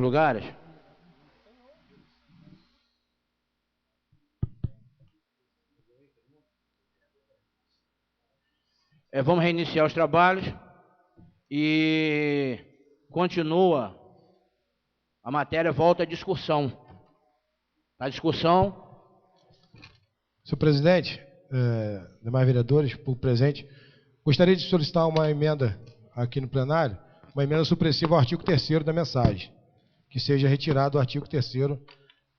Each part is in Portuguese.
Lugares. Vamos reiniciar os trabalhos e continua. A matéria volta à discussão. A discussão. Senhor presidente, demais vereadores, público presente, gostaria de solicitar uma emenda aqui no plenário, uma emenda supressiva ao artigo 3º da mensagem, que seja retirado o artigo 3º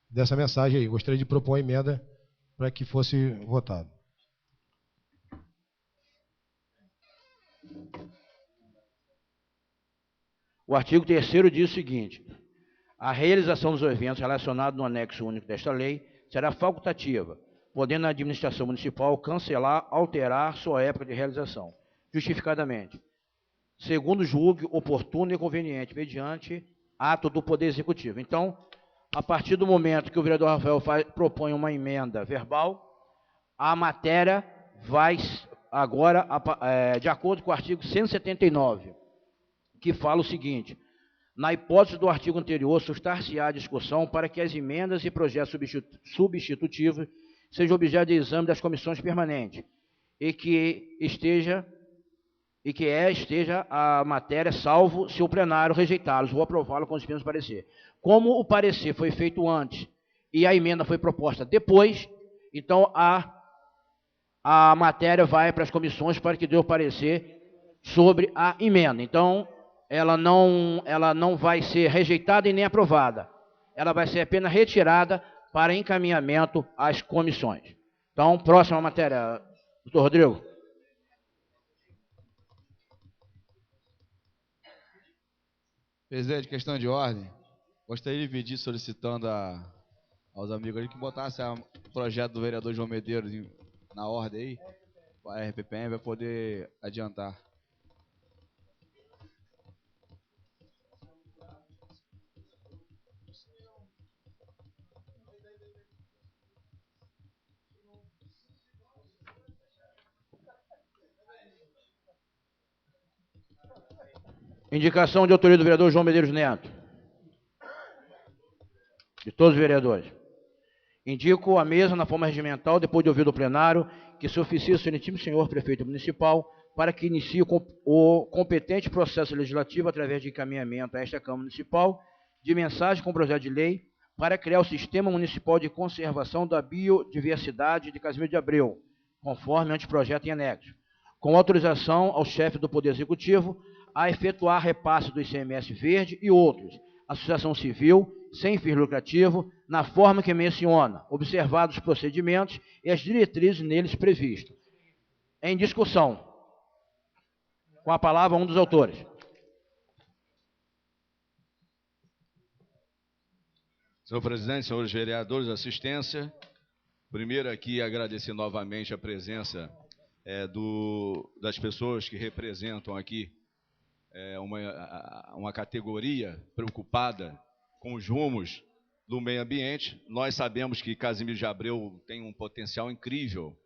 dessa mensagem aí. Gostaria de propor uma emenda para que fosse votado. O artigo 3º diz o seguinte: a realização dos eventos relacionados no anexo único desta lei será facultativa, podendo a administração municipal cancelar, alterar sua época de realização, justificadamente, segundo julgue oportuno e conveniente, mediante ato do Poder Executivo. Então, a partir do momento que o vereador Rafael propõe uma emenda verbal, a matéria vai agora, de acordo com o artigo 179, que fala o seguinte: na hipótese do artigo anterior, sustar-se-á a discussão para que as emendas e projetos substitutivos sejam objeto de exame das comissões permanentes e que esteja a matéria, salvo se o plenário rejeitá-los ou aprová-los com os mesmos parecer. Como o parecer foi feito antes e a emenda foi proposta depois, então a matéria vai para as comissões para que dê o parecer sobre a emenda. Então, ela não vai ser rejeitada e nem aprovada. Ela vai ser apenas retirada para encaminhamento às comissões. Então, próxima matéria, doutor Rodrigo. Presidente, questão de ordem. Gostaria de pedir, solicitando aos amigos ali que botassem o projeto do vereador João Medeiros na ordem aí, a RPPM vai poder adiantar. Indicação de autoria do vereador João Medeiros Neto. De todos os vereadores. Indico à mesa, na forma regimental, depois de ouvido o plenário, que se oficie o excelentíssimo senhor prefeito municipal para que inicie o competente processo legislativo através de encaminhamento a esta Câmara Municipal de mensagem com projeto de lei para criar o Sistema Municipal de Conservação da Biodiversidade de Casimiro de Abreu, conforme anteprojeto em anexo, com autorização ao chefe do Poder Executivo a efetuar repasse do ICMS verde e outros, associação civil, sem fins lucrativos, na forma que menciona, observados os procedimentos e as diretrizes neles previstas. Em discussão. Com a palavra, um dos autores. Senhor presidente, senhores vereadores, assistência. Primeiro aqui agradecer novamente a presença das pessoas que representam aqui uma categoria preocupada com os rumos do meio ambiente. Nós sabemos que Casimiro de Abreu tem um potencial incrível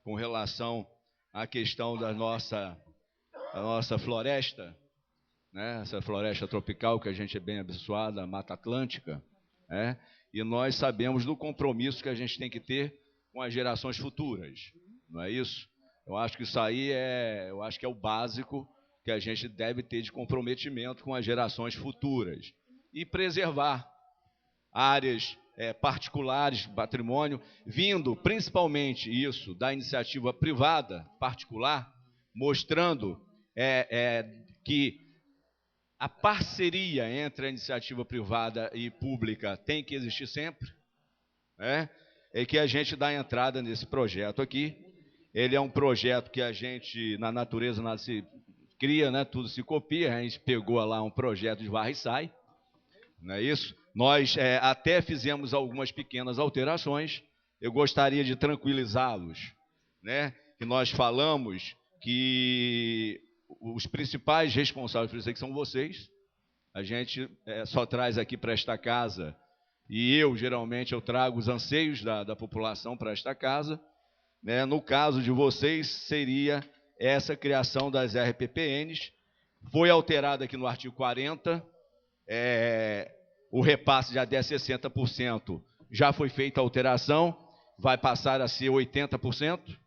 com relação à questão da nossa floresta, né? Essa floresta tropical que a gente é bem abençoada, a Mata Atlântica, né? E nós sabemos do compromisso que a gente tem que ter com as gerações futuras, não é isso? Eu acho que isso aí é o básico que a gente deve ter de comprometimento com as gerações futuras e preservar áreas particulares, patrimônio, vindo principalmente isso da iniciativa privada, particular, mostrando que a parceria entre a iniciativa privada e pública tem que existir sempre, né? É que a gente dá entrada nesse projeto aqui. Ele é um projeto que a gente, na natureza, nada se cria, né? Tudo se copia. A gente pegou lá um projeto de varre e sai, não é isso? Nós até fizemos algumas pequenas alterações. Eu gostaria de tranquilizá-los, né? Que nós falamos que os principais responsáveis por isso aqui são vocês. A gente só traz aqui para esta casa, e geralmente, eu trago os anseios da população para esta casa, né? No caso de vocês, seria essa criação das RPPNs. Foi alterada aqui no artigo 40, o repasse de até 60%, já foi feita a alteração, vai passar a ser 80%.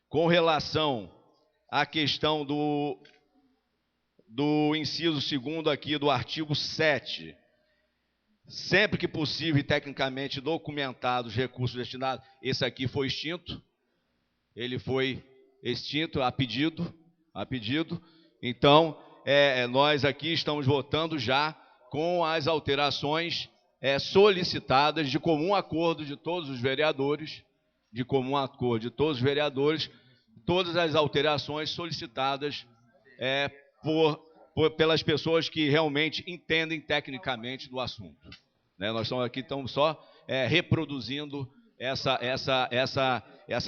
Com relação à questão do inciso 2º aqui do artigo 7, sempre que possível e tecnicamente documentados os recursos destinados, esse aqui foi extinto, ele foi extinto a pedido. Então, nós aqui estamos votando já com as alterações solicitadas de comum acordo de todos os vereadores, todas as alterações solicitadas pelas pessoas que realmente entendem tecnicamente do assunto. Nós estamos só reproduzindo essa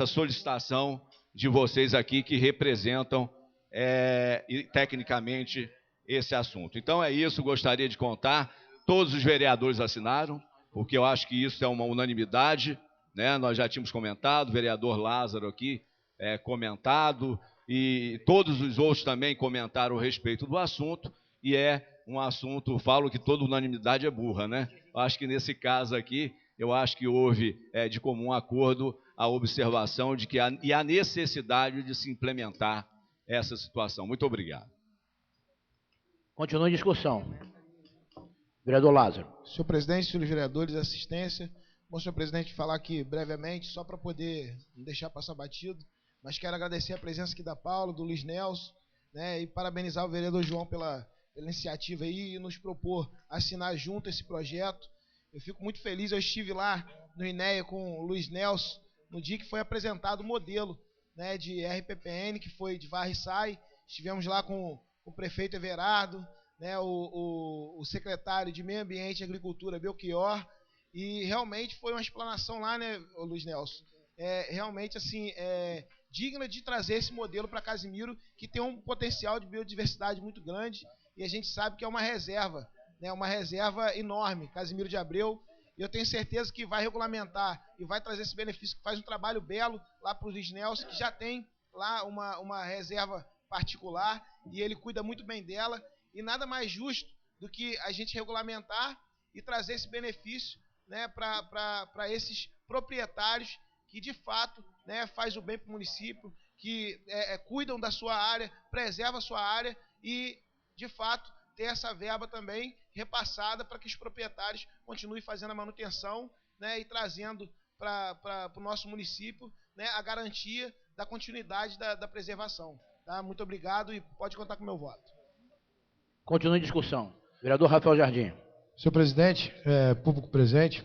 solicitação de vocês aqui que representam tecnicamente esse assunto. Então é isso, gostaria de contar. Todos os vereadores assinaram, porque eu acho que isso é uma unanimidade, né? Nós já tínhamos comentado, o vereador Lázaro aqui comentado, e todos os outros também comentaram a respeito do assunto, e é um assunto, falo que toda unanimidade é burra, né? Eu acho que nesse caso aqui, eu acho que houve de comum acordo a observação de que e a necessidade de se implementar essa situação. Muito obrigado. Continua a discussão. Vereador Lázaro. Senhor presidente, senhores vereadores, assistência. Bom, senhor presidente, falar aqui brevemente, só para poder não deixar passar batido, mas quero agradecer a presença aqui da Paula, do Luiz Nelson, né, e parabenizar o vereador João pela iniciativa aí e nos propor assinar junto esse projeto. Eu fico muito feliz, eu estive lá no INEA com o Luiz Nelson, no dia que foi apresentado o modelo, né, de RPPN, que foi de Varre e Sai. Estivemos lá com o prefeito Everardo, né, o secretário de Meio Ambiente e Agricultura, Belchior, e realmente foi uma explanação lá, né, Luiz Nelson, realmente assim, digna de trazer esse modelo para Casimiro, que tem um potencial de biodiversidade muito grande, e a gente sabe que é uma reserva, né, uma reserva enorme, Casimiro de Abreu, e eu tenho certeza que vai regulamentar e vai trazer esse benefício, que faz um trabalho belo lá para o Luiz Nelson, que já tem lá uma reserva particular, e ele cuida muito bem dela, e nada mais justo do que a gente regulamentar e trazer esse benefício, né, para esses proprietários que, de fato, né, faz o bem para o município, que cuidam da sua área, preservam a sua área e, de fato, ter essa verba também repassada para que os proprietários continuem fazendo a manutenção, né, e trazendo para o nosso município, né, a garantia da continuidade da preservação. Tá? Muito obrigado e pode contar com o meu voto. Continua a discussão. Vereador Rafael Jardim. Senhor presidente, público presente,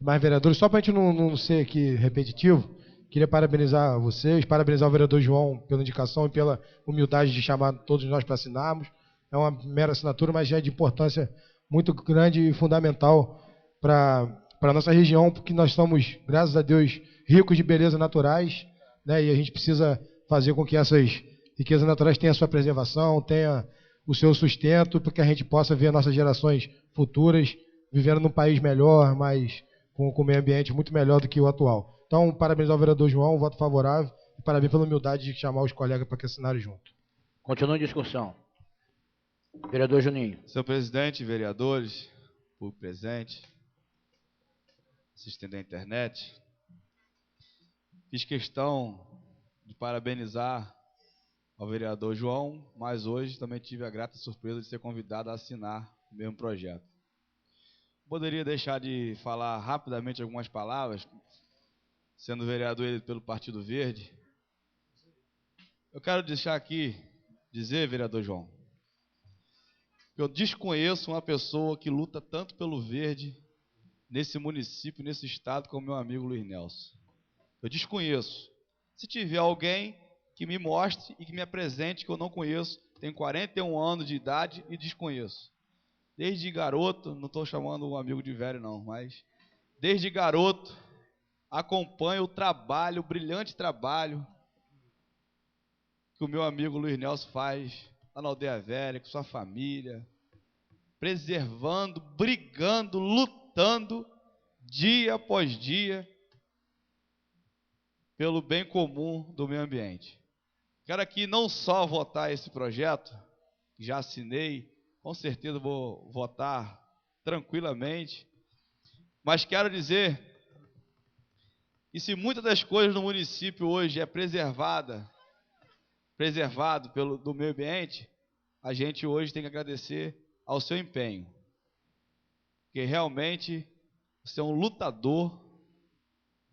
mais vereadores, só para a gente não ser aqui repetitivo, queria parabenizar vocês, parabenizar o vereador João pela indicação e pela humildade de chamar todos nós para assinarmos. É uma mera assinatura, mas já é de importância muito grande e fundamental para a nossa região, porque nós somos, graças a Deus, ricos de belezas naturais, né, e a gente precisa fazer com que essas riquezas naturais tenham a sua preservação, tenha o seu sustento, para que a gente possa ver nossas gerações futuras vivendo num país melhor, mas com o meio ambiente muito melhor do que o atual. Então, parabéns ao vereador João, um voto favorável, e parabéns pela humildade de chamar os colegas para que assinarem junto. Continua a discussão. Vereador Juninho. Senhor presidente, vereadores, público presente, assistente da internet, fiz questão de parabenizar ao vereador João, mas hoje também tive a grata surpresa de ser convidado a assinar o mesmo projeto. Poderia deixar de falar rapidamente algumas palavras, sendo vereador ele pelo Partido Verde. Eu quero deixar aqui, dizer, vereador João, que eu desconheço uma pessoa que luta tanto pelo verde nesse município, nesse estado, como meu amigo Luiz Nelson. Eu desconheço. Se tiver alguém que me mostre e que me apresente, que eu não conheço, tenho 41 anos de idade e desconheço. Desde garoto, não estou chamando um amigo de velho não, mas desde garoto acompanho o trabalho, o brilhante trabalho que o meu amigo Luiz Nelson faz lá na Aldeia Velha, com sua família, preservando, brigando, lutando, dia após dia, pelo bem comum do meio ambiente. Quero aqui não só votar esse projeto, que já assinei, com certeza vou votar tranquilamente. Mas quero dizer que se muitas das coisas no município hoje é preservado do meio ambiente, a gente hoje tem que agradecer ao seu empenho, porque realmente você é um lutador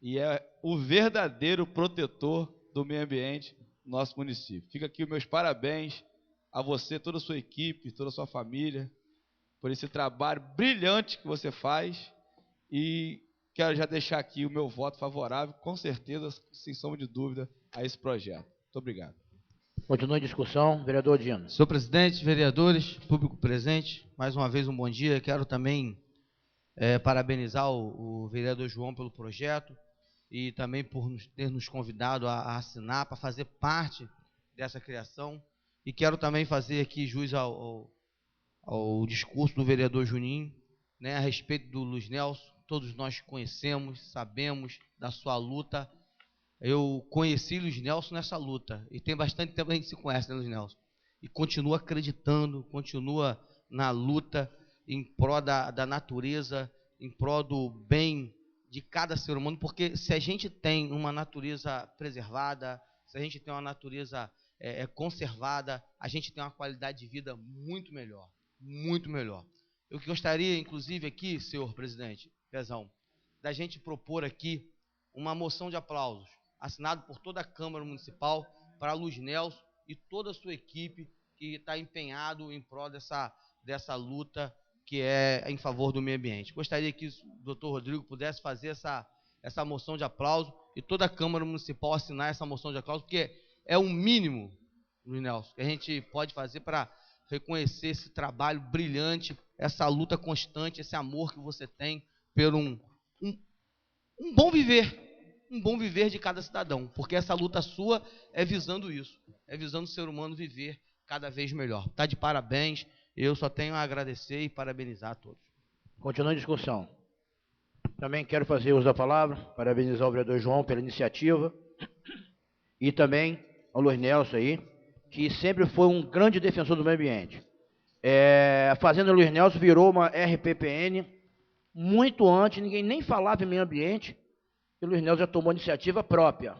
e é o verdadeiro protetor do meio ambiente do nosso município. Fica aqui os meus parabéns a você, toda a sua equipe, toda a sua família, por esse trabalho brilhante que você faz, e quero já deixar aqui o meu voto favorável, com certeza, sem sombra de dúvida, a esse projeto. Muito obrigado. Continua em discussão, vereador Dino. Senhor presidente, vereadores, público presente, mais uma vez um bom dia. Quero também parabenizar o vereador João pelo projeto e também por ter nos convidado a assinar, para fazer parte dessa criação. E quero também fazer aqui jus ao discurso do vereador Juninho, né, a respeito do Luiz Nelson. Todos nós conhecemos, sabemos da sua luta. Eu conheci Luiz Nelson nessa luta, e tem bastante tempo que a gente se conhece, né, Luiz Nelson? E continua acreditando, continua na luta em prol da natureza, em prol do bem de cada ser humano, porque se a gente tem uma natureza preservada, se a gente tem uma natureza conservada, a gente tem uma qualidade de vida muito melhor, muito melhor. Eu gostaria, inclusive, aqui, senhor presidente, Pezão, da gente propor aqui uma moção de aplausos, assinado por toda a Câmara Municipal, para Luiz Nelson e toda a sua equipe que está empenhado em prol dessa luta que é em favor do meio ambiente. Gostaria que o doutor Rodrigo pudesse fazer essa moção de aplauso e toda a Câmara Municipal assinar essa moção de aplauso, porque é o mínimo, Luiz Nelson, que a gente pode fazer para reconhecer esse trabalho brilhante, essa luta constante, esse amor que você tem pelo um bom viver de cada cidadão, porque essa luta sua é visando isso, é visando o ser humano viver cada vez melhor. Está de parabéns, eu só tenho a agradecer e parabenizar a todos. Continua em discussão. Também quero fazer uso da palavra, parabenizar o vereador João pela iniciativa, e também ao Luiz Nelson aí, que sempre foi um grande defensor do meio ambiente. A Fazenda Luiz Nelson virou uma RPPN muito antes, ninguém nem falava em meio ambiente, e o Luiz Nelson já tomou iniciativa própria.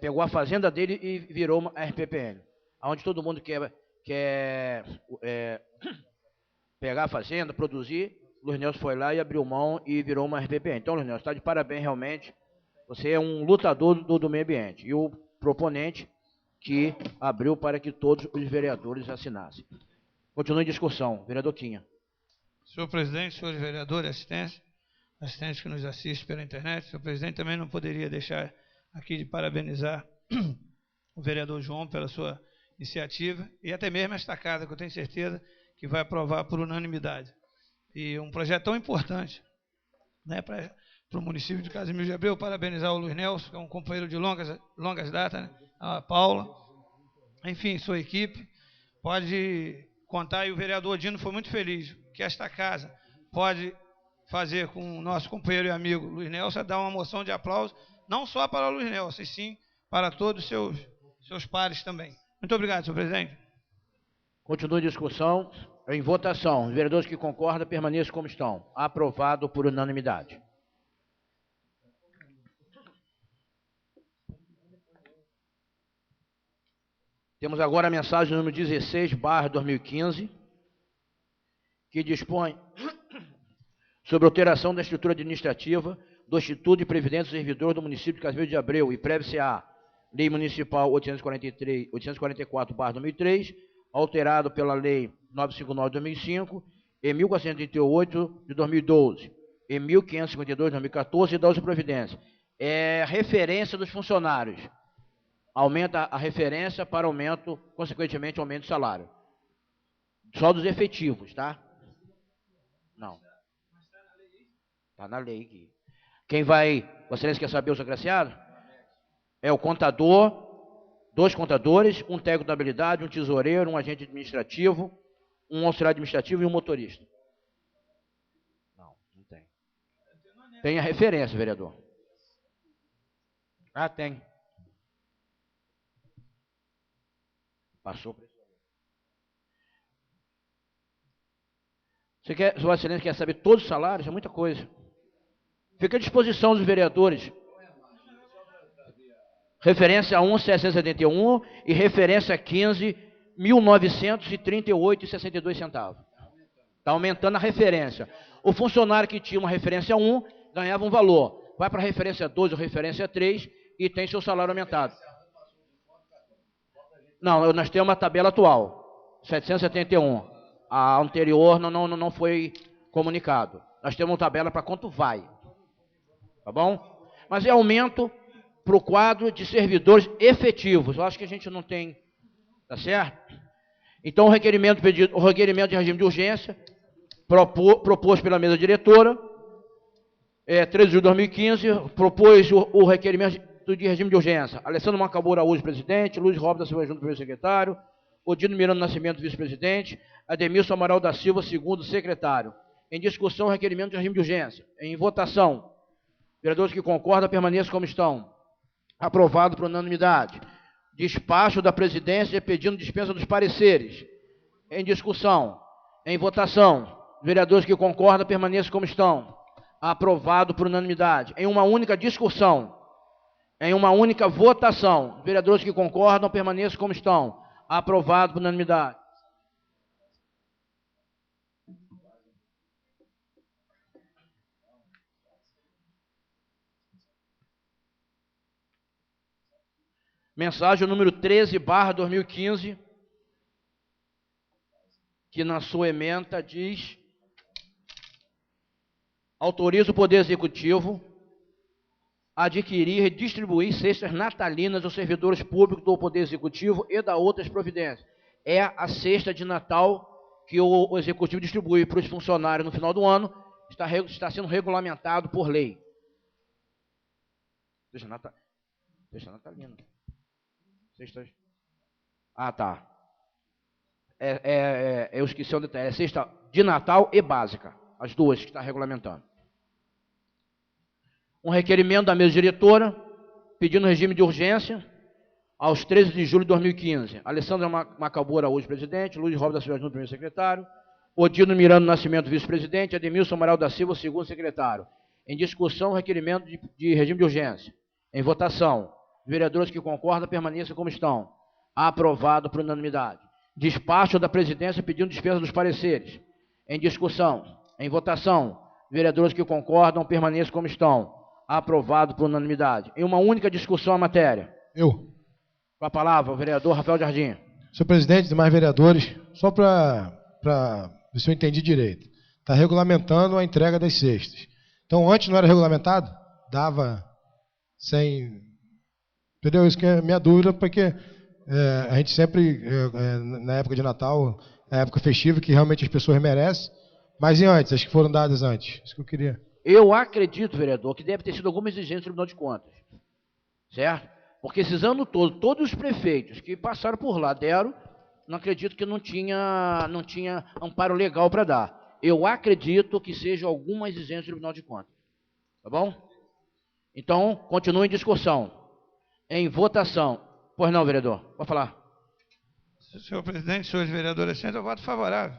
Pegou a fazenda dele e virou uma RPPN, onde todo mundo quer pegar a fazenda, produzir. Luiz Nelson foi lá e abriu mão e virou uma RPPN. Então, Luiz Nelson, está de parabéns realmente. Você é um lutador do meio ambiente. E o proponente que abriu para que todos os vereadores assinassem. Continua em discussão. Vereador Quinha. Senhor presidente, senhores vereadores, assistentes que nos assistem pela internet, senhor presidente, também não poderia deixar aqui de parabenizar o vereador João pela sua iniciativa e até mesmo esta casa, que eu tenho certeza que vai aprovar por unanimidade. E um projeto tão importante, né, para o município de Casimiro de Abreu. Parabenizar o Luiz Nelson, que é um companheiro de longas datas, né? A Paula, enfim, sua equipe. Pode contar, e o vereador Dino foi muito feliz, que esta casa pode fazer com o nosso companheiro e amigo Luiz Nelson, dar uma moção de aplauso, não só para o Luiz Nelson, e sim para todos os seus pares também. Muito obrigado, senhor presidente. Continua em discussão. Em votação, os vereadores que concordam permaneçam como estão. Aprovado por unanimidade. Temos agora a mensagem número 16/2015, que dispõe sobre alteração da estrutura administrativa do Instituto de Previdência do Servidor do município de Casimiro de Abreu e prévia-se-á Lei Municipal 843/2003, alterado pela Lei 959/2005, e 1438 de 2012, e 1552 de 2014 e da outra providência. Referência dos funcionários. Aumenta a referência para aumento, consequentemente, aumento de salário. Só dos efetivos, tá? Não. Está na lei aqui. Quem vai... Vossa Excelência quer saber, o secretariado? É o contador, 2 contadores, um técnico de habilidade, um tesoureiro, um agente administrativo, um auxiliar administrativo e um motorista. Não tem. Tem a referência, vereador. Ah, tem. Passou. Vossa Excelência quer saber todos os salários? É muita coisa. Fica à disposição dos vereadores. Referência 1.771 e referência 15, 1.938,62 centavos. Está aumentando a referência. O funcionário que tinha uma referência 1 ganhava um valor. Vai para a referência 2 ou referência 3 e tem seu salário aumentado. Não, nós temos uma tabela atual, 771. A anterior não foi comunicado. Nós temos uma tabela para quanto vai. Tá bom? Mas é aumento para o quadro de servidores efetivos. Eu acho que a gente não tem. Tá certo? Então, o requerimento de regime de urgência, proposto pela mesa diretora, 13 de julho de 2015, propôs o requerimento de regime de urgência. Alessandro Macabu Araújo, presidente, Luiz Robert da Silva Júnior, primeiro secretário, Odino Miranda Nascimento, vice-presidente, Ademilson Amaral da Silva, segundo secretário. Em discussão, requerimento de regime de urgência. Em votação, vereadores que concordam, permaneçam como estão. Aprovado por unanimidade. Despacho da presidência pedindo dispensa dos pareceres. Em discussão. Em votação, vereadores que concordam, permaneçam como estão. Aprovado por unanimidade. Em uma única discussão. Em uma única votação, vereadores que concordam, permaneçam como estão. Aprovado por unanimidade. Mensagem número 13/2015, que na sua ementa diz: autoriza o Poder Executivo a adquirir e distribuir cestas natalinas aos servidores públicos do Poder Executivo e da outras providências. É a cesta de Natal que o Executivo distribui para os funcionários no final do ano, está sendo regulamentado por lei. Cesta natalina. Cestas. Ah, tá. Eu esqueci onde está. É cesta de Natal e básica. As duas que está regulamentando. Um requerimento da mesa diretora, pedindo regime de urgência, aos 13 de julho de 2015. Alessandra Macabu Araújo, presidente, Luiz Robert da Silva Júnior, primeiro secretário, Odino Miranda Nascimento, vice-presidente, Ademilson Amaral da Silva, segundo secretário. Em discussão, requerimento de regime de urgência. Em votação, vereadores que concordam, permaneçam como estão. Aprovado por unanimidade. Despacho da presidência pedindo dispensa dos pareceres. Em discussão. Em votação, vereadores que concordam, permaneçam como estão. Aprovado por unanimidade. Em uma única discussão a matéria. Eu. Com a palavra, o vereador Rafael Jardim. Senhor presidente, demais vereadores, só para ver se eu entendi direito. Está regulamentando a entrega das cestas. Então, antes não era regulamentado? Dava sem... Entendeu? Isso que é a minha dúvida, porque a gente sempre, na época de Natal, é a época festiva, que realmente as pessoas merecem, mas e antes? As que foram dadas antes? Isso que eu queria. Eu acredito, vereador, que deve ter sido alguma exigência do Tribunal de Contas. Certo? Porque esses anos todos os prefeitos que passaram por lá deram, não acredito que não tinha amparo legal para dar. Eu acredito que seja alguma exigência do Tribunal de Contas. Tá bom? Então, continue em discussão. Em votação. Pois não, vereador. Pode falar. Senhor presidente, senhores vereadores, eu voto favorável,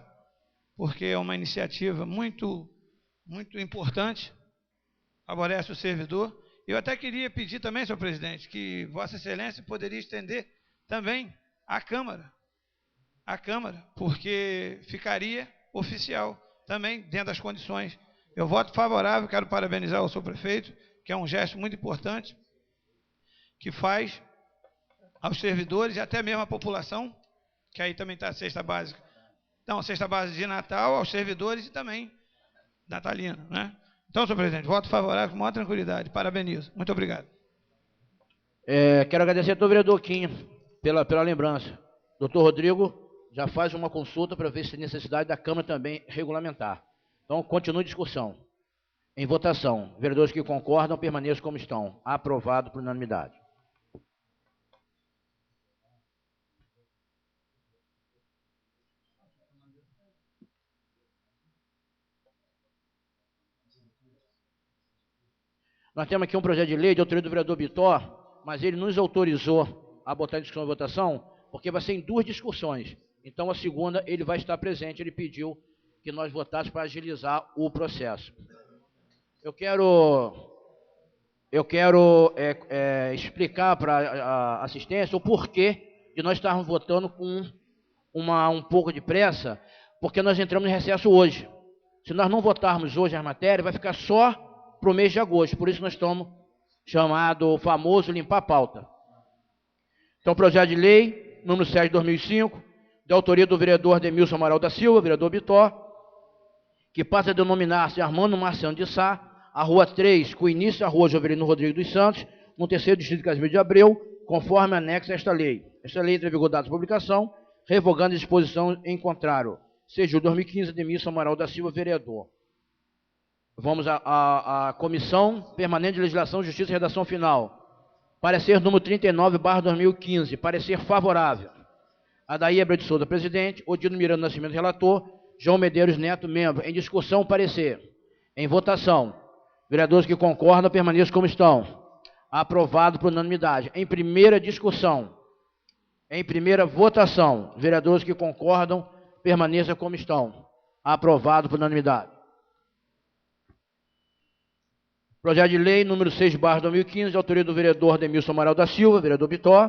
porque é uma iniciativa muito importante, favorece o servidor. Eu até queria pedir também, senhor presidente, que Vossa Excelência poderia estender também à Câmara, porque ficaria oficial também dentro das condições. Eu voto favorável, quero parabenizar o senhor prefeito, que é um gesto muito importante, que faz aos servidores e até mesmo à população, que aí também está a cesta básica. Então, a cesta básica de Natal aos servidores e também natalina, né? Então, senhor presidente, voto favorável com maior tranquilidade. Parabenizo. Muito obrigado. Quero agradecer ao vereador Kim pela lembrança. Doutor Rodrigo já faz uma consulta para ver se tem necessidade da Câmara também regulamentar. Então, continue a discussão. Em votação, vereadores que concordam, permaneçam como estão. Aprovado por unanimidade. Nós temos aqui um projeto de lei de autoria do vereador Bitó, mas ele nos autorizou a botar em discussão e votação, porque vai ser em duas discussões. Então, a segunda, ele vai estar presente, ele pediu que nós votássemos para agilizar o processo. Eu quero explicar para a assistência o porquê de nós estarmos votando com um pouco de pressa, porque nós entramos em recesso hoje. Se nós não votarmos hoje as matérias, vai ficar só para o mês de agosto. Por isso nós estamos chamado o famoso limpar a pauta. Então, projeto de lei, número 7 de 2005, de autoria do vereador Demilson Amaral da Silva, vereador Bitó, que passa a denominar-se Armando Marciano de Sá, a Rua 3, com início à Rua Jovelino Rodrigues dos Santos, no 3º Distrito de Casimiro de Abreu, conforme anexo a esta lei. Esta lei entra em vigor data de publicação, revogando a disposição em contrário. 6 de julho de 2015, Demilson Amaral da Silva, vereador. Vamos à Comissão Permanente de Legislação, Justiça e Redação Final. Parecer número 39/2015, parecer favorável. Adair Abreu de Souza, presidente. Odino Miranda Nascimento, relator. João Medeiros Neto, membro. Em discussão, parecer. Em votação. Vereadores que concordam, permaneçam como estão. Aprovado por unanimidade. Em primeira discussão. Em primeira votação. Vereadores que concordam, permaneçam como estão. Aprovado por unanimidade. Projeto de lei número 6/2015, de autoria do vereador Demilson Amaral da Silva, vereador Bitó,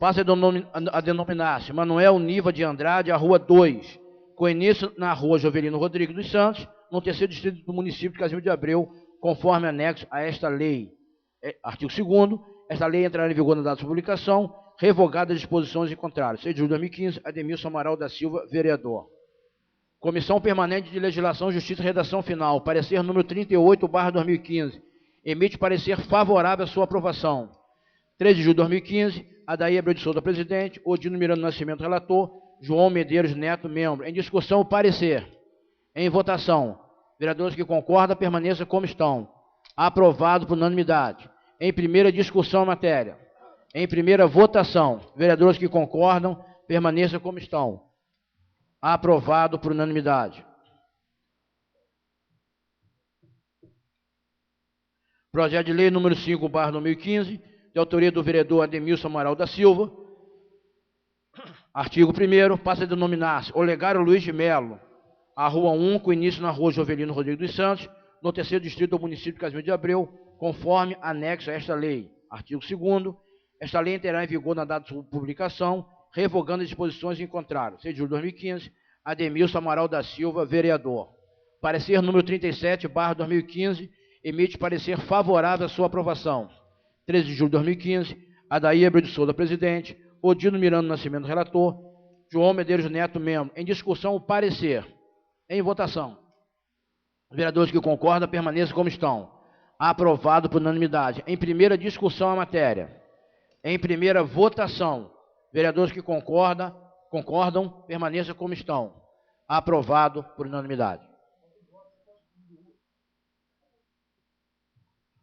passa a denominar-se Manuel Niva de Andrade, a Rua 2, com início na Rua Jovelino Rodrigues dos Santos, no 3º Distrito do município de Casimiro de Abreu, conforme anexo a esta lei. Artigo 2º, esta lei entrará em vigor na data de publicação, revogada as disposições em contrário. 6 de julho de 2015, Ademilson Amaral da Silva, vereador. Comissão Permanente de Legislação, Justiça e Redação Final, parecer número 38/2015, emite parecer favorável à sua aprovação. 3 de julho de 2015, Adair Abreu de Souza, presidente. Odino Miranda Nascimento, relator. João Medeiros Neto, membro. Em discussão, o parecer. Em votação. Vereadores que concordam, permaneçam como estão. Aprovado por unanimidade. Em primeira discussão, matéria. Em primeira votação. Vereadores que concordam, permaneçam como estão. Aprovado por unanimidade. Projeto de lei número 5/2015, de autoria do vereador Ademilson Amaral da Silva. Artigo 1º, passa a denominar-se Olegário Luiz de Melo, a Rua 1, com início na Rua Jovelino Rodrigues dos Santos, no 3º Distrito do município de Casimiro de Abreu, conforme anexo a esta lei. Artigo 2º, esta lei entrará em vigor na data de publicação, revogando as disposições em contrário. 6 de julho de 2015, Ademilson Amaral da Silva, vereador. Parecer número 37/2015, emite parecer favorável à sua aprovação. 13 de julho de 2015, Adair Abreu de Souza, presidente. Odino Miranda Nascimento, relator. João Medeiros Neto, membro. Em discussão, o parecer. Em votação. Vereadores que concordam, permaneçam como estão. Aprovado por unanimidade. Em primeira discussão, a matéria. Em primeira votação. Vereadores que concordam, permaneçam como estão. Aprovado por unanimidade.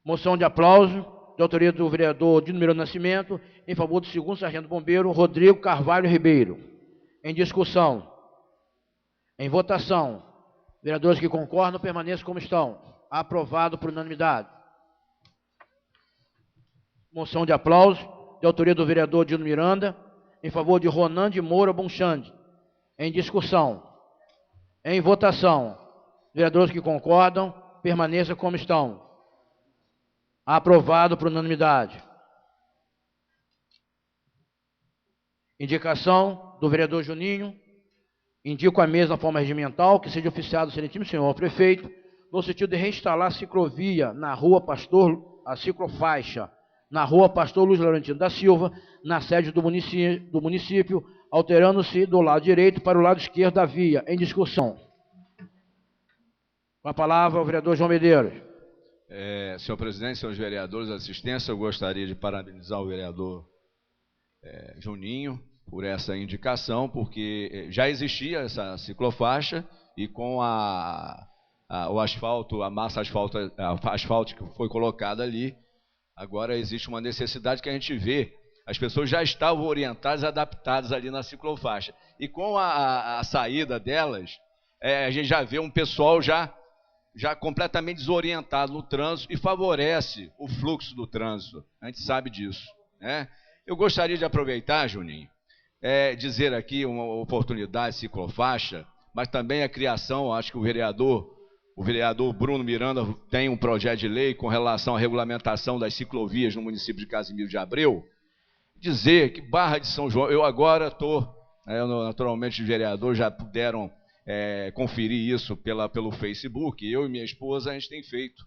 Moção de aplauso, de autoria do vereador Odino Miranda Nascimento, em favor do 2º Sargento Bombeiro Rodrigo Carvalho Ribeiro. Em discussão. Em votação. Vereadores que concordam, permaneçam como estão. Aprovado por unanimidade. Moção de aplauso, de autoria do vereador Odino Miranda, em favor de Ronan de Moura Bonchande. Em discussão. Em votação. Vereadores que concordam, permaneçam como estão. Aprovado por unanimidade. Indicação do vereador Juninho. Indico a mesma forma regimental que seja oficiado o excelentíssimo senhor prefeito, no sentido de reinstalar a ciclovia na rua Pastor, a ciclofaixa, na rua Pastor Luiz Laurentino da Silva, na sede do município, alterando-se do lado direito para o lado esquerdo da via. Em discussão. Com a palavra o vereador João Medeiros. Senhor presidente, senhores vereadores, assistência, eu gostaria de parabenizar o vereador Juninho por essa indicação, porque já existia essa ciclofaixa e com o asfalto, a massa asfáltica que foi colocada ali, agora existe uma necessidade que a gente vê. As pessoas já estavam orientadas, adaptadas ali na ciclofaixa. E com a saída delas, a gente já vê um pessoal já completamente desorientado no trânsito e favorece o fluxo do trânsito. A gente sabe disso, né? Eu gostaria de aproveitar, Juninho, dizer aqui uma oportunidade ciclofaixa, mas também a criação, acho que o vereador Bruno Miranda tem um projeto de lei com relação à regulamentação das ciclovias no município de Casimiro de Abreu, dizer que Barra de São João, eu agora estou, naturalmente os vereadores já puderam conferir isso pelo Facebook, eu e minha esposa, a gente tem feito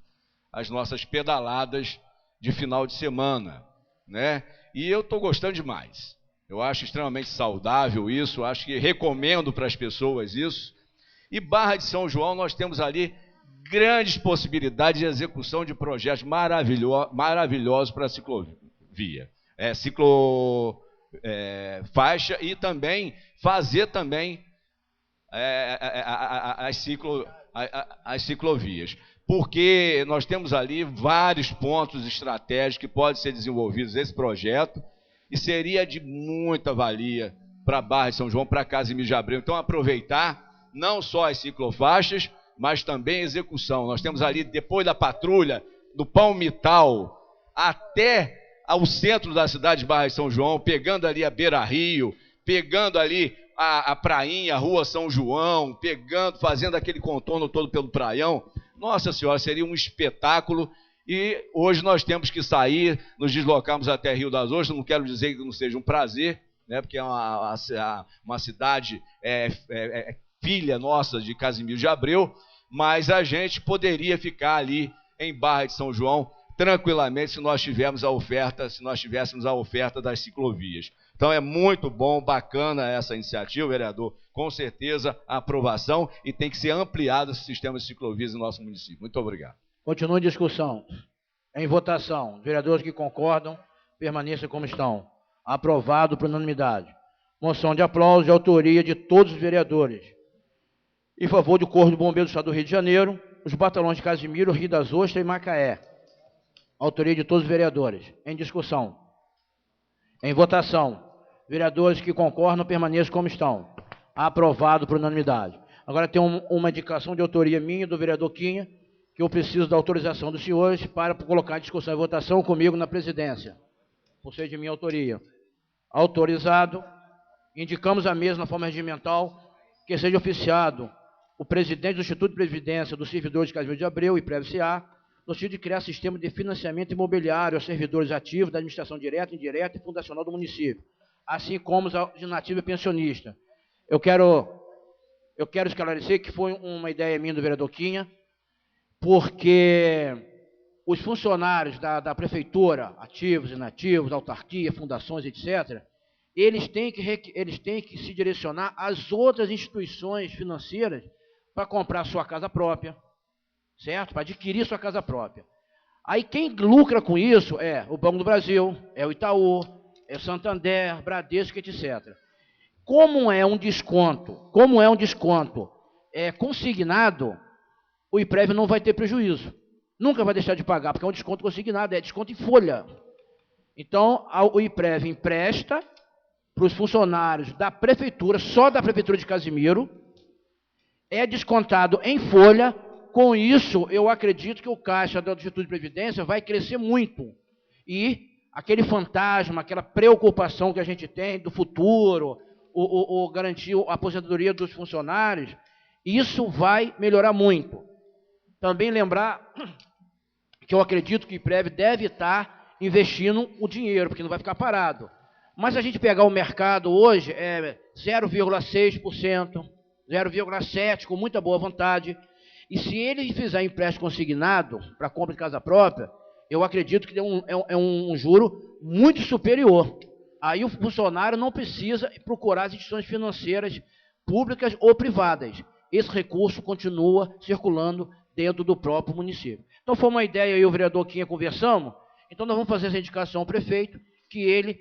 as nossas pedaladas de final de semana, né? E eu estou gostando demais. Eu acho extremamente saudável isso, acho que recomendo para as pessoas isso. E Barra de São João, nós temos ali grandes possibilidades de execução de projetos maravilhosos para a ciclovia. Faixa e também fazer também as ciclovias. Porque nós temos ali vários pontos estratégicos que podem ser desenvolvidos nesse projeto e seria de muita valia para Barra de São João, para Casimiro de Abreu. Então, aproveitar não só as ciclofaixas, mas também a execução. Nós temos ali, depois da patrulha, do Palmital até ao centro da cidade de Barra de São João, pegando ali a Beira Rio, pegando ali a prainha, a Rua São João, fazendo aquele contorno todo pelo praião. Nossa Senhora, seria um espetáculo. E hoje nós temos que sair, nos deslocarmos até Rio das Ostras. Não quero dizer que não seja um prazer, né, porque é uma cidade filha nossa de Casimiro de Abreu, mas a gente poderia ficar ali em Barra de São João tranquilamente se nós tivéssemos a oferta das ciclovias. Então é muito bom, bacana essa iniciativa, vereador. Com certeza a aprovação, e tem que ser ampliado esse sistema de ciclovias no nosso município. Muito obrigado. Continua em discussão. Em votação. Vereadores que concordam, permaneçam como estão. Aprovado por unanimidade. Moção de aplauso de autoria de todos os vereadores. Em favor do Corpo de Bombeiros do Estado do Rio de Janeiro, os batalhões de Casimiro, Rio das Ostras e Macaé. Autoria de todos os vereadores. Em discussão. Em votação. Vereadores que concordam, permaneçam como estão. Aprovado por unanimidade. Agora tem uma indicação de autoria minha, do vereador Quinha, que eu preciso da autorização dos senhores para colocar em discussão e votação comigo na presidência. Por ser de minha autoria. Autorizado. Indicamos à mesa, na forma regimental, que seja oficiado o presidente do Instituto de Previdência dos Servidores de Casimiro de Abreu e Prev-CA, no sentido de criar sistema de financiamento imobiliário aos servidores ativos da administração direta, indireta e fundacional do município, assim como os nativos e pensionistas. Eu quero esclarecer que foi uma ideia minha do vereador Quinha, porque os funcionários da prefeitura, ativos, inativos, autarquia, fundações, etc., eles têm que se direcionar às outras instituições financeiras para comprar sua casa própria, certo? Para adquirir sua casa própria. Aí quem lucra com isso é o Banco do Brasil, é o Itaú, é o Santander, Bradesco, etc. Como é um desconto consignado, o IPREV não vai ter prejuízo. Nunca vai deixar de pagar, porque é um desconto consignado, é desconto em folha. Então, o IPREV empresta para os funcionários da prefeitura, só da prefeitura de Casimiro, é descontado em folha. Com isso, eu acredito que o caixa do Instituto de Previdência vai crescer muito. E aquele fantasma, aquela preocupação que a gente tem do futuro, o garantir a aposentadoria dos funcionários, isso vai melhorar muito. Também lembrar que eu acredito que o IPREV deve estar investindo o dinheiro, porque não vai ficar parado. Mas se a gente pegar o mercado hoje, é 0,6%, 0,7%, com muita boa vontade. E se ele fizer empréstimo consignado para compra de casa própria, eu acredito que é um juro muito superior. Aí o funcionário não precisa procurar as instituições financeiras públicas ou privadas. Esse recurso continua circulando dentro do próprio município. Então foi uma ideia, eu e o vereador Quinha conversamos, então nós vamos fazer essa indicação ao prefeito, que ele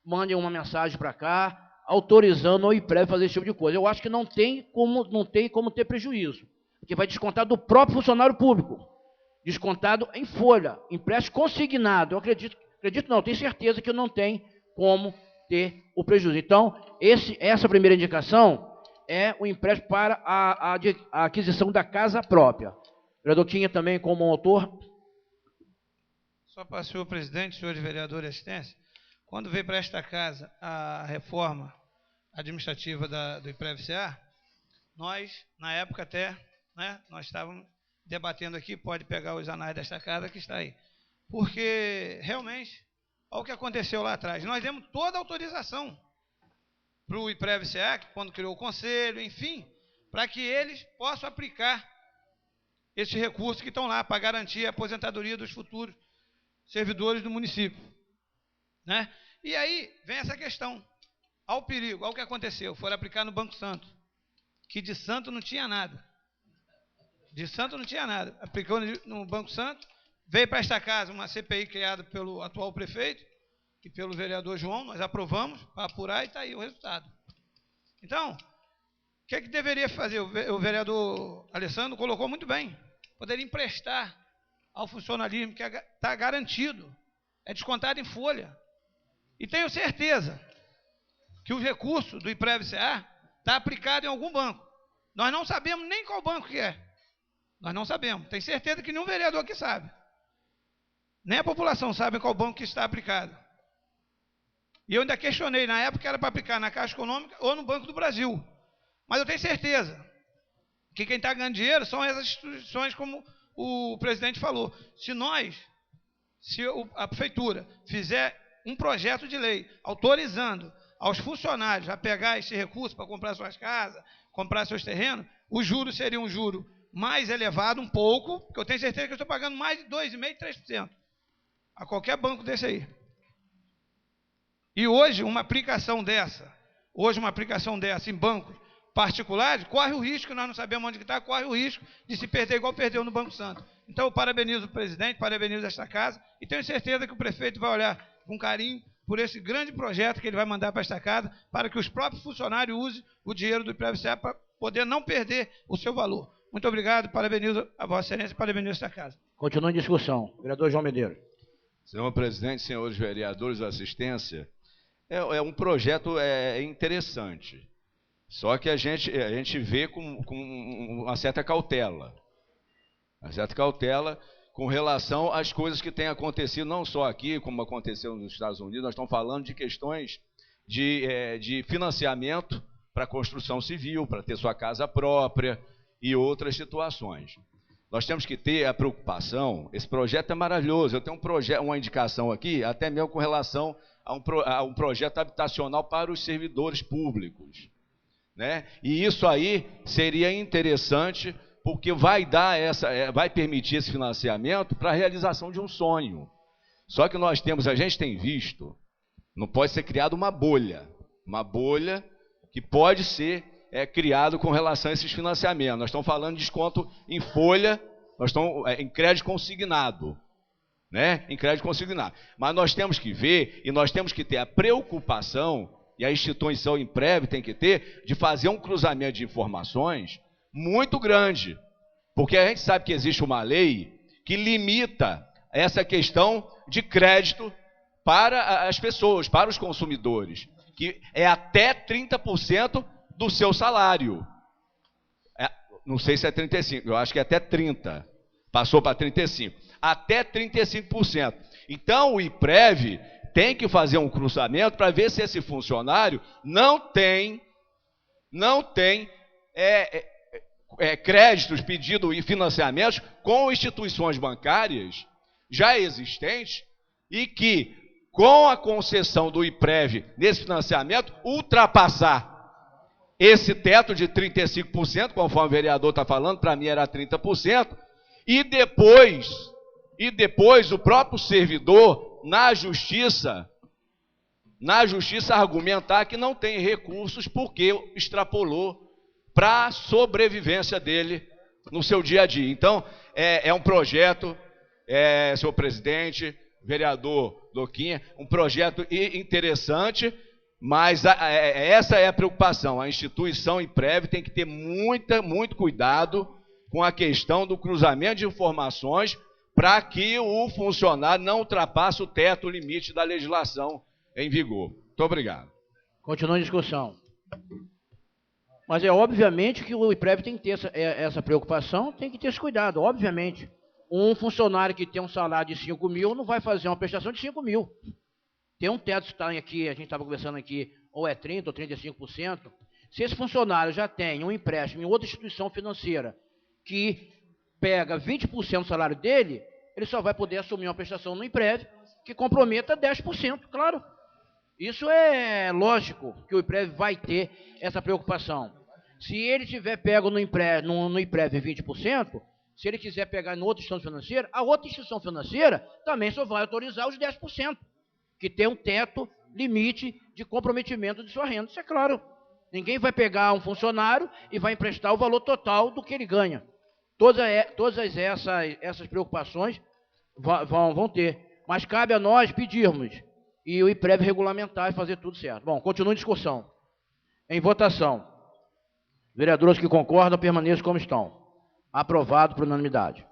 mande uma mensagem para cá, autorizando o IPREV fazer esse tipo de coisa. Eu acho que não tem como ter prejuízo, porque vai descontar do próprio funcionário público, descontado em folha, empréstimo consignado. Eu acredito não, tenho certeza que não tem como ter o prejuízo. Então, essa primeira indicação é o empréstimo para a aquisição da casa própria. Vereador Quinha também como autor. Só para o senhor presidente, senhores vereadores e assistência, quando veio para esta casa a reforma administrativa do IPREV-CA, nós, na época até, né, nós estávamos debatendo aqui, pode pegar os anais desta casa que está aí. Porque, realmente, olha o que aconteceu lá atrás. Nós demos toda a autorização para o IPREV-CA, quando criou o conselho, enfim, para que eles possam aplicar esses recursos que estão lá para garantir a aposentadoria dos futuros servidores do município. Né? E aí vem essa questão. Ao perigo, ao que aconteceu, foram aplicar no Banco Santo, que de santo não tinha nada. De santo não tinha nada. Aplicou no Banco Santo, veio para esta casa uma CPI criada pelo atual prefeito e pelo vereador João, nós aprovamos para apurar e está aí o resultado. Então, o que deveria fazer? O vereador Alessandro colocou muito bem. Poderia emprestar ao funcionalismo, que está garantido, é descontado em folha. E tenho certeza que os recursos do IPREV-CA está aplicado em algum banco. Nós não sabemos nem qual banco que é. Nós não sabemos. Tenho certeza que nenhum vereador aqui sabe. Nem a população sabe qual banco que está aplicado. E eu ainda questionei, na época era para aplicar na Caixa Econômica ou no Banco do Brasil. Mas eu tenho certeza que quem está ganhando dinheiro são essas instituições, como o presidente falou. Se a prefeitura fizer um projeto de lei autorizando aos funcionários a pegar esse recurso para comprar suas casas, comprar seus terrenos, o juro seria um juro mais elevado um pouco, porque eu tenho certeza que eu estou pagando mais de 2,5%, 3% a qualquer banco desse aí. E hoje, uma aplicação dessa em bancos particulares, corre o risco, nós não sabemos onde está, corre o risco de se perder igual perdeu no Banco Santo. Então, eu parabenizo o presidente, parabenizo esta casa, e tenho certeza que o prefeito vai olhar com carinho por esse grande projeto que ele vai mandar para esta casa, para que os próprios funcionários usem o dinheiro do IPREV-CA para poder não perder o seu valor. Muito obrigado, parabenizo a Vossa Excelência e parabenizo esta casa. Continua em discussão. Vereador João Medeiros. Senhor presidente, senhores vereadores da assistência, é um projeto interessante. Só que a gente vê com uma certa cautela. Uma certa cautela com relação às coisas que têm acontecido, não só aqui, como aconteceu nos Estados Unidos. Nós estamos falando de questões de financiamento para construção civil, para ter sua casa própria e outras situações. Nós temos que ter a preocupação, esse projeto é maravilhoso, eu tenho uma indicação aqui, até mesmo com relação a um projeto habitacional para os servidores públicos. Né? E isso aí seria interessante, porque vai permitir esse financiamento para a realização de um sonho. Só que a gente tem visto, não pode ser criada uma bolha que pode ser criado com relação a esses financiamentos. Nós estamos falando de desconto em folha, nós estamos em crédito consignado. Né? Em crédito consignado. Mas nós temos que ver e nós temos que ter a preocupação, e a instituição IPREV tem que ter, de fazer um cruzamento de informações muito grande. Porque a gente sabe que existe uma lei que limita essa questão de crédito para as pessoas, para os consumidores, que é até 30% do seu salário. Não sei se é 35%, eu acho que é até 30%. Passou para 35%. Até 35%. Então, o IPREV tem que fazer um cruzamento para ver se esse funcionário não tem créditos, pedidos e financiamentos com instituições bancárias já existentes e que, com a concessão do IPREV nesse financiamento, ultrapassar esse teto de 35%, conforme o vereador está falando, para mim era 30%, e depois o próprio servidor, na justiça argumentar que não tem recursos porque extrapolou para a sobrevivência dele no seu dia a dia. Então, é um projeto, senhor presidente, vereador Doquinha, um projeto interessante, mas essa é a preocupação. A instituição IPREV tem que ter muito cuidado com a questão do cruzamento de informações para que o funcionário não ultrapasse o teto, o limite da legislação em vigor. Muito obrigado. Continua em discussão. Mas obviamente que o IPREV tem que ter essa preocupação, tem que ter esse cuidado, obviamente. Um funcionário que tem um salário de 5 mil não vai fazer uma prestação de 5 mil. Tem um teto que está aqui, a gente estava conversando aqui, ou é 30% ou 35%. Se esse funcionário já tem um empréstimo em outra instituição financeira que pega 20% do salário dele, ele só vai poder assumir uma prestação no IMPREV que comprometa 10%, claro. Isso é lógico que o IMPREV vai ter essa preocupação. Se ele tiver pego no IMPREV 20%, se ele quiser pegar em outra instituição financeira, a outra instituição financeira também só vai autorizar os 10%, que tem um teto limite de comprometimento de sua renda. Isso é claro. Ninguém vai pegar um funcionário e vai emprestar o valor total do que ele ganha. Todas essas preocupações vão ter. Mas cabe a nós pedirmos e o IMPREV regulamentar e fazer tudo certo. Bom, continua em discussão. Em votação. Vereadores que concordam, permaneçam como estão. Aprovado por unanimidade.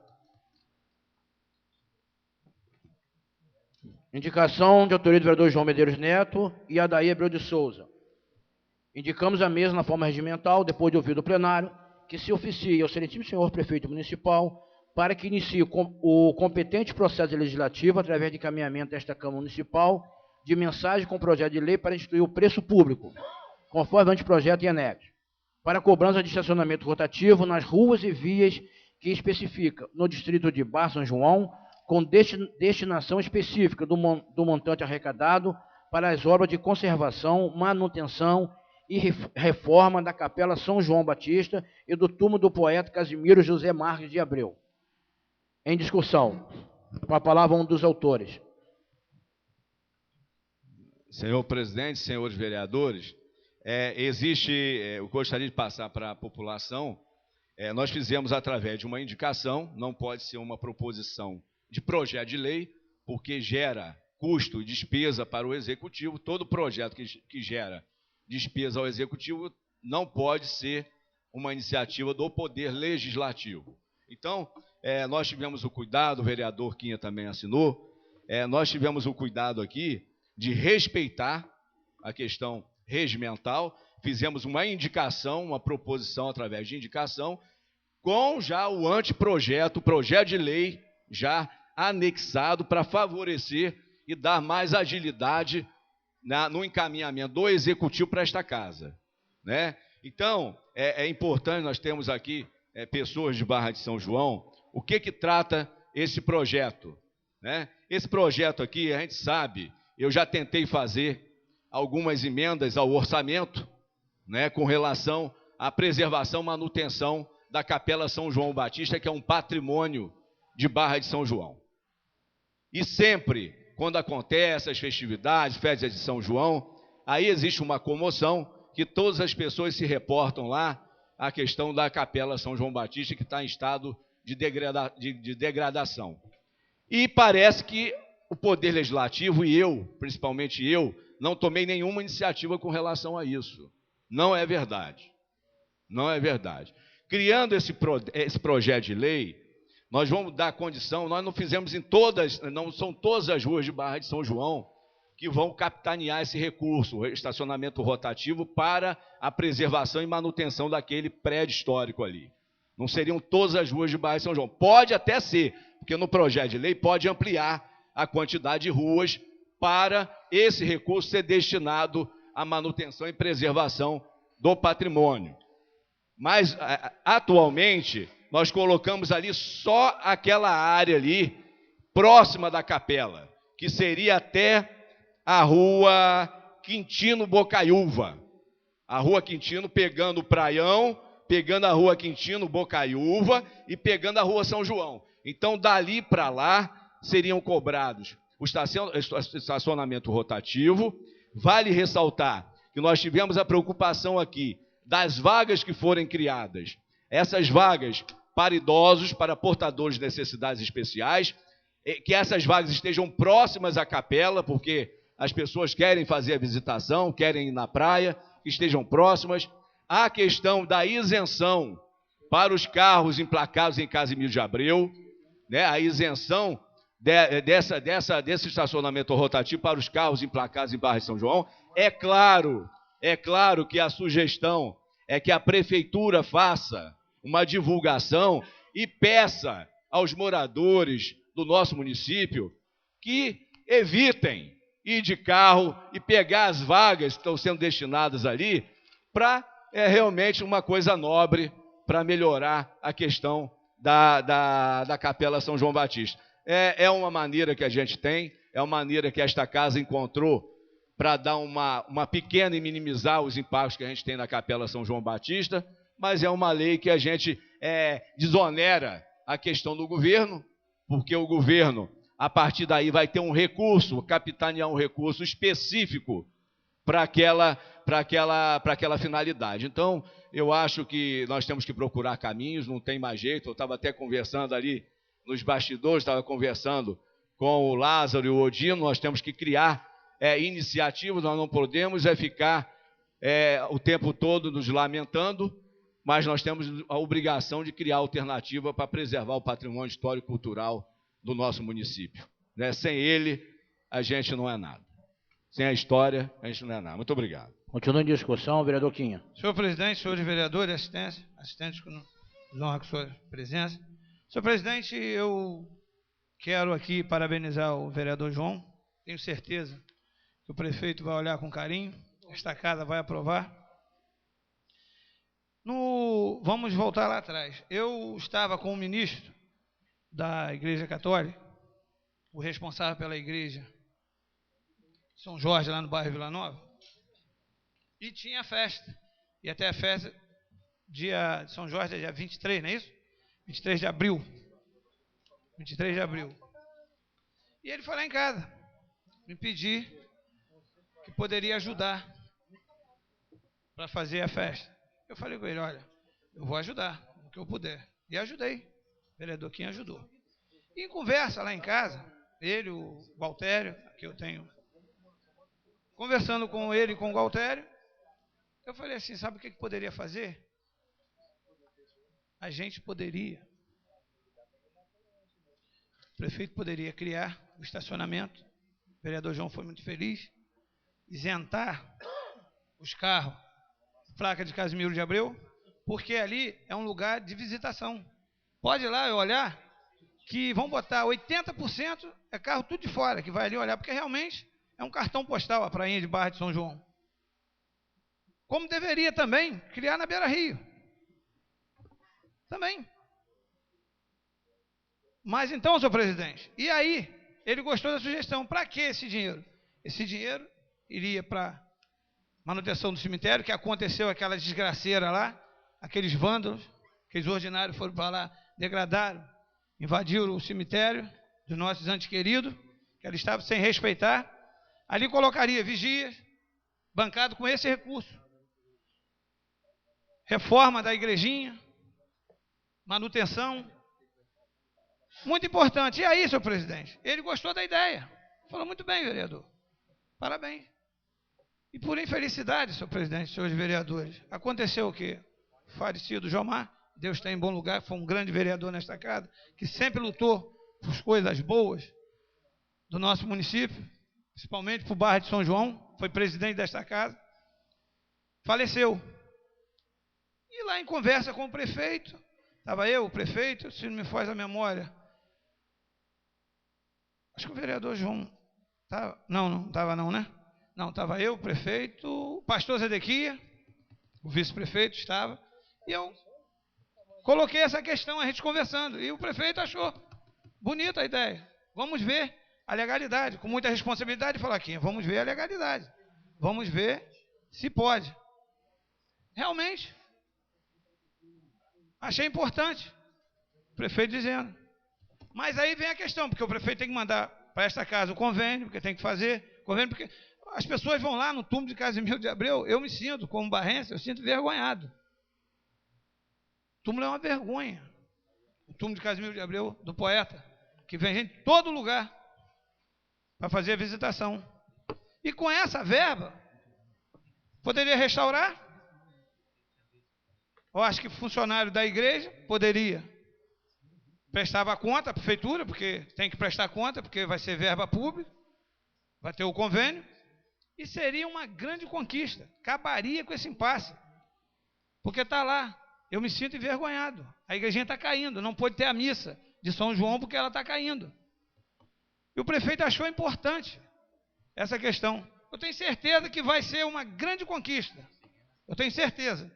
Indicação de autoria do vereador João Medeiros Neto e Adair Abreu de Souza. Indicamos a mesa na forma regimental, depois de ouvido o plenário, que se oficie ao excelentíssimo senhor prefeito municipal para que inicie o competente processo legislativo através de encaminhamento desta Câmara Municipal de mensagem com projeto de lei para instituir o preço público, conforme o anteprojeto e anexo, para cobrança de estacionamento rotativo nas ruas e vias que especifica no distrito de Barra São João, com destinação específica do montante arrecadado para as obras de conservação, manutenção e reforma da Capela São João Batista e do túmulo do poeta Casimiro José Marques de Abreu. Em discussão. Com a palavra um dos autores. Senhor presidente, senhores vereadores, eu gostaria de passar para a população, nós fizemos através de uma indicação, não pode ser uma proposição de projeto de lei, porque gera custo e despesa para o executivo. Todo projeto que gera despesa ao executivo não pode ser uma iniciativa do Poder Legislativo. Então, nós tivemos o cuidado, o vereador Quinha também assinou, nós tivemos o cuidado aqui de respeitar a questão regimental, fizemos uma indicação, uma proposição através de indicação, com já o anteprojeto, o projeto de lei já anexado para favorecer e dar mais agilidade no encaminhamento do executivo para esta casa, né? Então, é importante, nós temos aqui pessoas de Barra de São João, o que trata esse projeto, né? Esse projeto aqui, a gente sabe, eu já tentei fazer algumas emendas ao orçamento, né, com relação à preservação e manutenção da Capela São João Batista, que é um patrimônio de Barra de São João. E sempre, quando acontecem as festividades, festas de São João, aí existe uma comoção que todas as pessoas se reportam lá à questão da Capela São João Batista, que está em estado de degradação. E parece que o Poder Legislativo e eu, principalmente eu, não tomei nenhuma iniciativa com relação a isso. Não é verdade. Não é verdade. Criando esse projeto de lei, nós vamos dar condição, nós não fizemos não são todas as ruas de Barra de São João que vão capitanear esse recurso, o estacionamento rotativo para a preservação e manutenção daquele prédio histórico ali. Não seriam todas as ruas de Barra de São João. Pode até ser, porque no projeto de lei pode ampliar a quantidade de ruas para esse recurso ser destinado à manutenção e preservação do patrimônio. Mas, atualmente, nós colocamos ali só aquela área ali, próxima da capela, que seria até a rua Quintino Bocaiúva. A rua Quintino pegando o Praião, pegando a rua Quintino Bocaiúva e pegando a rua São João. Então, dali para lá, seriam cobrados o estacionamento rotativo. Vale ressaltar que nós tivemos a preocupação aqui das vagas que forem criadas. Essas vagas para idosos, para portadores de necessidades especiais, que essas vagas estejam próximas à capela, porque as pessoas querem fazer a visitação, querem ir na praia, que estejam próximas. A questão da isenção para os carros emplacados em Casimiro de Abreu, né, a isenção desse estacionamento rotativo para os carros emplacados em Barra de São João. É claro que a sugestão é que a prefeitura faça uma divulgação e peça aos moradores do nosso município que evitem ir de carro e pegar as vagas que estão sendo destinadas ali para é realmente uma coisa nobre para melhorar a questão da Capela São João Batista. É uma maneira que a gente tem, é uma maneira que esta casa encontrou para dar uma pequena e minimizar os impactos que a gente tem na Capela São João Batista, mas é uma lei que a gente desonera a questão do governo, porque o governo, a partir daí, vai ter um recurso, capitanear um recurso específico para aquela finalidade. Então, eu acho que nós temos que procurar caminhos, não tem mais jeito. Eu estava até conversando ali nos bastidores, estava conversando com o Lázaro e o Odino, nós temos que criar iniciativas, nós não podemos ficar o tempo todo nos lamentando, mas nós temos a obrigação de criar alternativa para preservar o patrimônio histórico e cultural do nosso município. Sem ele, a gente não é nada. Sem a história, a gente não é nada. Muito obrigado. Continua em discussão, vereador Quinha. Senhor presidente, senhores vereadores, assistentes que nos honram com sua presença. Senhor presidente, eu quero aqui parabenizar o vereador João. Tenho certeza que o prefeito vai olhar com carinho, esta casa vai aprovar. Vamos voltar lá atrás. Eu estava com o ministro da Igreja Católica, o responsável pela igreja São Jorge, lá no bairro Vila Nova, e tinha festa. E até a festa, dia de São Jorge, é dia 23, não é isso? 23 de abril. 23 de abril. E ele foi lá em casa, me pedir que poderia ajudar para fazer a festa. Eu falei com ele, olha, eu vou ajudar o que eu puder. E ajudei. O vereador Quinha ajudou. E em conversa lá em casa, ele, o Gualtério, que eu tenho, conversando com ele e com o Gualtério, eu falei assim, sabe o que poderia fazer? A gente poderia, o prefeito poderia criar o estacionamento, o vereador João foi muito feliz, isentar os carros, placa de Casimiro de Abreu, porque ali é um lugar de visitação. Pode ir lá e olhar que vão botar 80% é carro tudo de fora, que vai ali olhar, porque realmente é um cartão postal a prainha de Barra de São João. Como deveria também criar na Beira Rio. Também. Mas então, senhor presidente, e aí, ele gostou da sugestão. Para que esse dinheiro? Esse dinheiro iria para manutenção do cemitério, que aconteceu aquela desgraceira lá, aqueles vândalos, aqueles ordinários foram para lá, degradaram, invadiram o cemitério dos nossos antes queridos, que eles estavam sem respeitar. Ali colocaria vigias, bancado com esse recurso. Reforma da igrejinha, manutenção. Muito importante. E aí, senhor presidente, ele gostou da ideia. Falou, muito bem, vereador. Parabéns. E por infelicidade, senhor presidente, senhores vereadores, aconteceu o quê? O falecido Jomar, Deus está em bom lugar, foi um grande vereador nesta casa, que sempre lutou por coisas boas do nosso município, principalmente por Barra de São João, foi presidente desta casa, faleceu. E lá em conversa com o prefeito, estava eu, o prefeito, se não me faz a memória, acho que o vereador João, não estava não, né? Não, estava eu, o prefeito, o pastor Zedequia, o vice-prefeito estava, e eu coloquei essa questão, a gente conversando, e o prefeito achou bonita a ideia. Vamos ver a legalidade, com muita responsabilidade, falar aqui, vamos ver a legalidade, vamos ver se pode. Realmente, achei importante, o prefeito dizendo. Mas aí vem a questão, porque o prefeito tem que mandar para esta casa o convênio, porque tem que fazer convênio, porque as pessoas vão lá no túmulo de Casimiro de Abreu, eu me sinto, como barrense, eu sinto vergonhado. O túmulo é uma vergonha. O túmulo de Casimiro de Abreu, do poeta, que vem gente de todo lugar para fazer a visitação. E com essa verba, poderia restaurar? Eu acho que funcionário da igreja poderia. Prestava conta à prefeitura, porque tem que prestar conta, porque vai ser verba pública, vai ter o convênio, e seria uma grande conquista, acabaria com esse impasse, porque está lá, eu me sinto envergonhado, a igrejinha está caindo, não pode ter a missa de São João porque ela está caindo. E o prefeito achou importante essa questão. Eu tenho certeza que vai ser uma grande conquista, eu tenho certeza.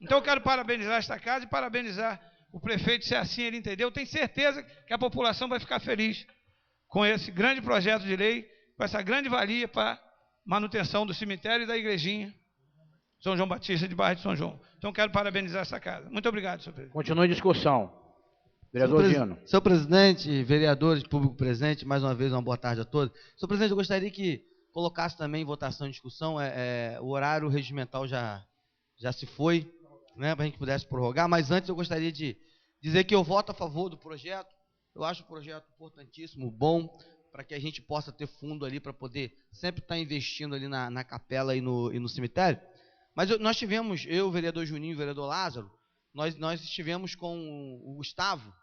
Então eu quero parabenizar esta casa e parabenizar o prefeito, se assim ele entendeu. Tenho certeza que a população vai ficar feliz com esse grande projeto de lei, com essa grande valia para manutenção do cemitério e da igrejinha São João Batista de Barra de São João. Então quero parabenizar essa casa. Muito obrigado, senhor presidente. Continue a discussão. Vereador Dino. Senhor presidente, vereadores, público presente, mais uma vez uma boa tarde a todos. Senhor presidente, eu gostaria que colocasse também em votação e discussão, o horário regimental já se foi, né, para a gente pudesse prorrogar, mas antes eu gostaria de dizer que eu voto a favor do projeto. Eu acho o projeto importantíssimo, bom, para que a gente possa ter fundo ali para poder sempre estar investindo ali na capela e no cemitério. Mas nós tivemos, eu, o vereador Juninho e o vereador Lázaro, nós estivemos com o Gustavo,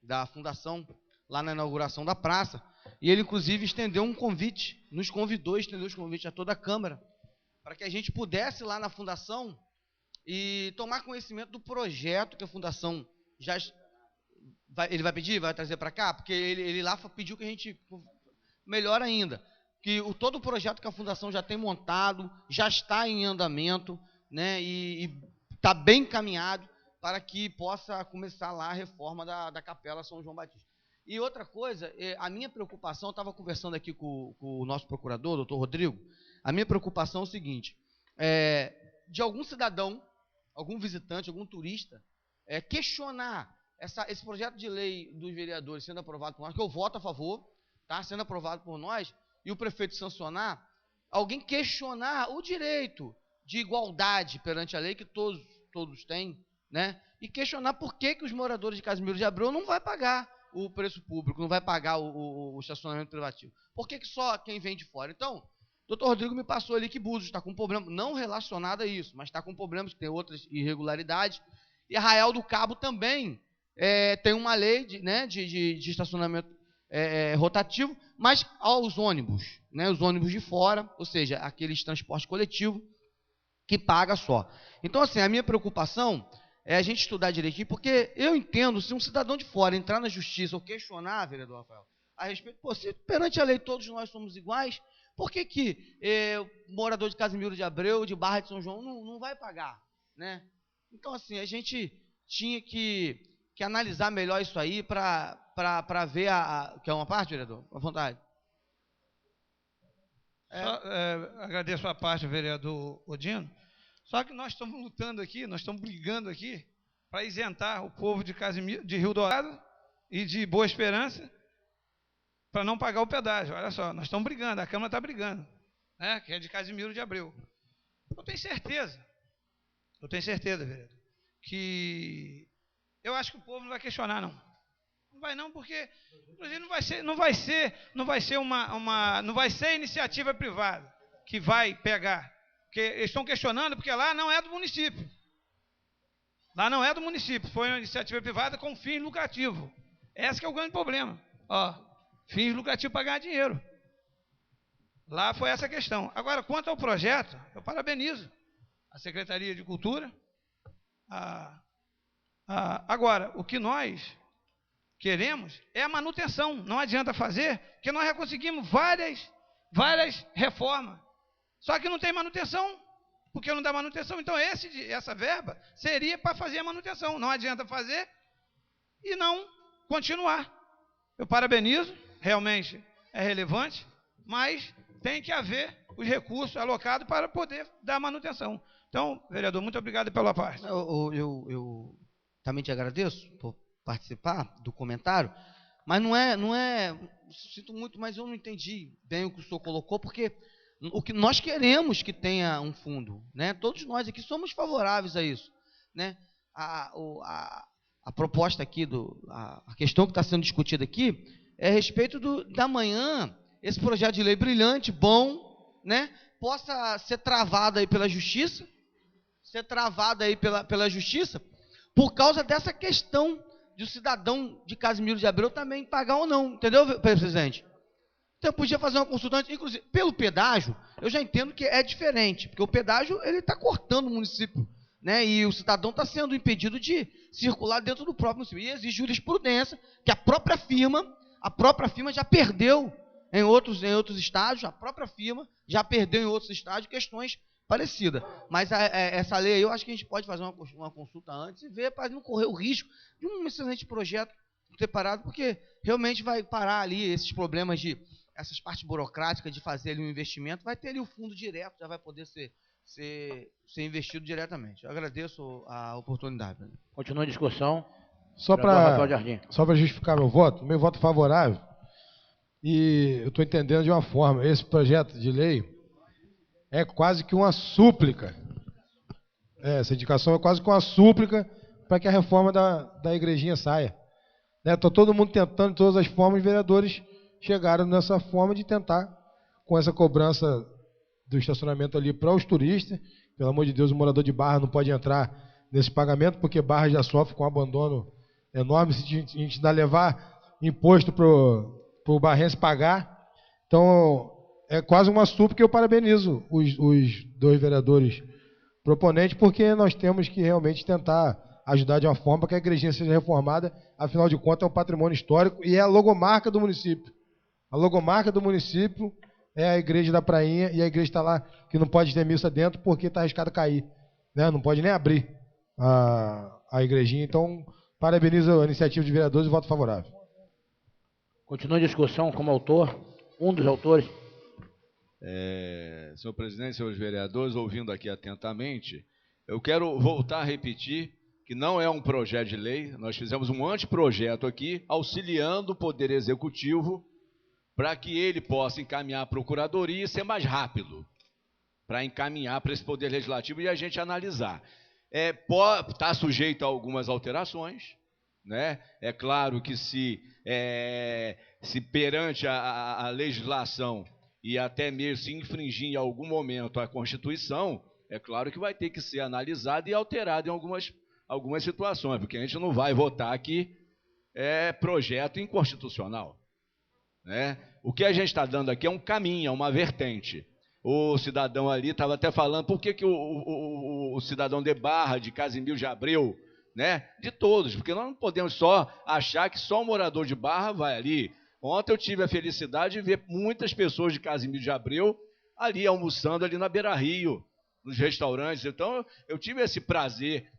da Fundação, lá na inauguração da praça, e ele, inclusive, estendeu um convite, nos convidou, estendeu os convites a toda a Câmara, para que a gente pudesse ir lá na Fundação e tomar conhecimento do projeto que a Fundação já... Ele vai pedir? Vai trazer para cá? Porque ele lá pediu que a gente... Melhor ainda, que todo o projeto que a Fundação já tem montado, já está em andamento, né, e está bem encaminhado para que possa começar lá a reforma da Capela São João Batista. E outra coisa, a minha preocupação, eu estava conversando aqui com o nosso procurador, doutor Rodrigo, a minha preocupação é o seguinte, de algum cidadão, algum visitante, algum turista, questionar esse projeto de lei dos vereadores sendo aprovado por nós, que eu voto a favor, tá, sendo aprovado por nós, e o prefeito sancionar, alguém questionar o direito de igualdade perante a lei que todos têm, né? E questionar por que os moradores de Casimiro de Abreu não vai pagar o preço público, não vai pagar o estacionamento privativo. Por que só quem vem de fora? Então, o doutor Rodrigo me passou ali que Búzios está com um problema, não relacionado a isso, mas está com problemas, tem outras irregularidades. E Arraial do Cabo também tem uma lei de estacionamento rotativo, mas aos ônibus, né, os ônibus de fora, ou seja, aqueles transporte coletivo que paga só. Então, assim, a minha preocupação é a gente estudar direitinho, porque eu entendo, se um cidadão de fora entrar na justiça ou questionar, vereador Rafael, a respeito, se perante a lei todos nós somos iguais, por que morador de Casimiro de Abreu, de Barra de São João, não vai pagar, né? Então, assim, a gente tinha que analisar melhor isso aí para ver quer uma parte, vereador? À vontade. Agradeço a parte, vereador Odino. Só que nós estamos lutando aqui, nós estamos brigando aqui para isentar o povo de Casimiro, de Rio Dourado e de Boa Esperança para não pagar o pedágio. Olha só, nós estamos brigando, a Câmara está brigando, né, que é de Casimiro de Abreu. Eu tenho certeza, vereador, que eu acho que o povo não vai questionar, não. Não vai não, porque inclusive não vai ser iniciativa privada que vai pegar. Porque eles estão questionando, porque lá não é do município. Lá não é do município, foi uma iniciativa privada com fins lucrativos. Esse que é o grande problema. Fins lucrativos para ganhar dinheiro. Lá foi essa a questão. Agora, quanto ao projeto, eu parabenizo a Secretaria de Cultura. Agora, o que nós queremos é a manutenção. Não adianta fazer, porque nós já conseguimos várias reformas. Só que não tem manutenção, porque não dá manutenção. Então, essa verba seria para fazer a manutenção. Não adianta fazer e não continuar. Eu parabenizo, realmente é relevante, mas tem que haver os recursos alocados para poder dar manutenção. Então, vereador, muito obrigado pela parte. Eu também te agradeço por participar do comentário, mas não é, sinto muito, mas eu não entendi bem o que o senhor colocou, porque o que nós queremos que tenha um fundo, né? Todos nós aqui somos favoráveis a isso, né? A proposta aqui, a questão que está sendo discutida aqui é a respeito da manhã, esse projeto de lei brilhante, bom, né? Possa ser travado aí pela justiça, por causa dessa questão de o cidadão de Casimiro de Abreu também pagar ou não, entendeu, presidente? Então, eu podia fazer uma consulta antes, inclusive, pelo pedágio, eu já entendo que é diferente, porque o pedágio, ele está cortando o município, né, e o cidadão está sendo impedido de circular dentro do próprio município, e existe jurisprudência, que a própria firma já perdeu em outros estádios, a própria firma já perdeu em outros estádios questões parecida. Mas essa lei aí, eu acho que a gente pode fazer uma consulta antes e ver para não correr o risco de um excelente projeto ter parado, porque realmente vai parar ali esses problemas de essas partes burocráticas de fazer ali um investimento, vai ter ali o fundo direto, já vai poder ser investido diretamente. Eu agradeço a oportunidade. Continua a discussão. Só Rafael Jardim. para justificar meu voto favorável, e eu estou entendendo de uma forma, esse projeto de lei é quase que uma súplica, essa indicação é quase que uma súplica para que a reforma da igrejinha saia. Está todo mundo tentando, de todas as formas, os vereadores chegaram nessa forma de tentar, com essa cobrança do estacionamento ali para os turistas. Pelo amor de Deus, o morador de Barra não pode entrar nesse pagamento, porque Barra já sofre com um abandono enorme, se a gente ainda levar imposto para o barrense pagar. Então, é quase uma súplica que eu parabenizo os dois vereadores proponentes, porque nós temos que realmente tentar ajudar de uma forma que a igrejinha seja reformada. Afinal de contas, é um patrimônio histórico e é a logomarca do município. A logomarca do município é a igreja da Prainha, e a igreja está lá, que não pode ter missa dentro porque está arriscado a cair, né? Não pode nem abrir a igrejinha. Então, parabenizo a iniciativa de vereadores e voto favorável. Continua a discussão como autor, um dos autores. Senhor presidente, senhores vereadores, ouvindo aqui atentamente, eu quero voltar a repetir que não é um projeto de lei, nós fizemos um anteprojeto aqui, auxiliando o Poder Executivo para que ele possa encaminhar a Procuradoria e ser mais rápido, para encaminhar para esse Poder Legislativo e a gente analisar. Está sujeito a algumas alterações, né? É claro que se perante a legislação e até mesmo se infringir em algum momento a Constituição, é claro que vai ter que ser analisado e alterado em algumas situações, porque a gente não vai votar aqui projeto inconstitucional, né? O que a gente está dando aqui é um caminho, é uma vertente. O cidadão ali estava até falando, por que o cidadão de Barra, de Casimiro de Abreu, né? De todos, porque nós não podemos só achar que só um morador de Barra vai ali. Ontem eu tive a felicidade de ver muitas pessoas de Casimiro de Abreu ali almoçando ali na Beira-Rio, nos restaurantes. Então eu tive esse prazer